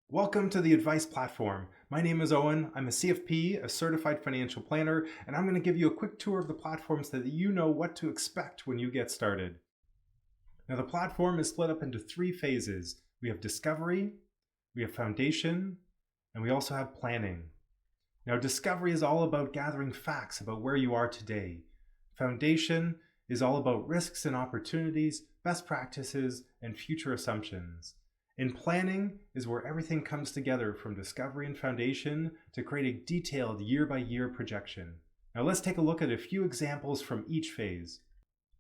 Welcome to the Advice platform. My name is Owen. I'm a CFP, a certified financial planner, and I'm going to give you a quick tour of the platform so that you know what to expect when you get started. Now, the platform is split up into three phases. We have discovery, we have foundation, and we also have planning. Now, discovery is all about gathering facts about where you are today. Foundation is all about risks and opportunities, best practices, and future assumptions. And planning is where everything comes together from discovery and foundation to create a detailed year-by-year projection. Now let's take a look at a few examples from each phase.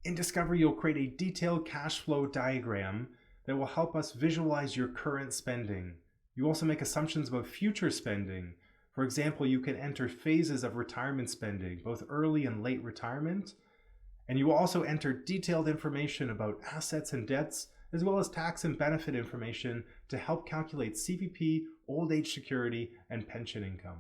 In discovery, you'll create a detailed cash flow diagram that will help us visualize your current spending. You also make assumptions about future spending. For example, you can enter phases of retirement spending, both early and late retirement. And you will also enter detailed information about assets and debts, as well as tax and benefit information to help calculate CPP, old age security, and pension income.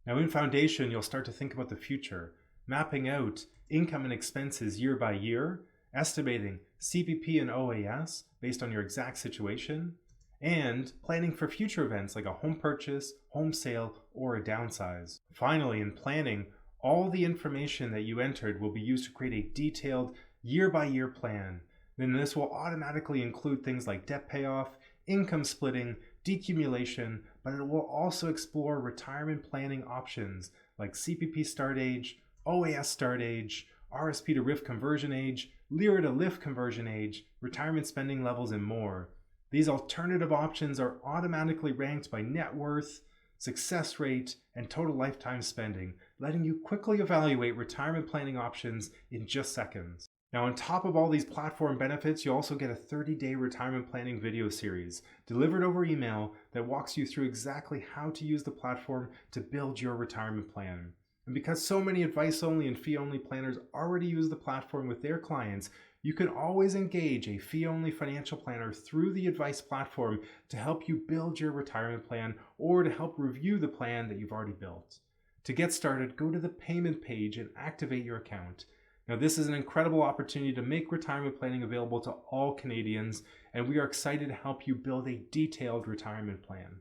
Now in Foundation, you'll start to think about the future, mapping out income and expenses year by year, estimating CPP and OAS based on your exact situation, and planning for future events like a home purchase, home sale, or a downsize. Finally, in planning, all the information that you entered will be used to create a detailed year-by-year plan. Then this will automatically include things like debt payoff, income splitting, decumulation, but it will also explore retirement planning options like CPP start age, OAS start age, RSP to RIF conversion age, LIRA to LIF conversion age, retirement spending levels, and more. These alternative options are automatically ranked by net worth, success rate, and total lifetime spending, letting you quickly evaluate retirement planning options in just seconds. Now, on top of all these platform benefits, you also get a 30-day retirement planning video series delivered over email that walks you through exactly how to use the platform to build your retirement plan. And because so many advice-only and fee-only planners already use the platform with their clients, you can always engage a fee-only financial planner through the Advice platform to help you build your retirement plan or to help review the plan that you've already built. To get started, go to the payment page and activate your account. Now, this is an incredible opportunity to make retirement planning available to all Canadians, and we are excited to help you build a detailed retirement plan.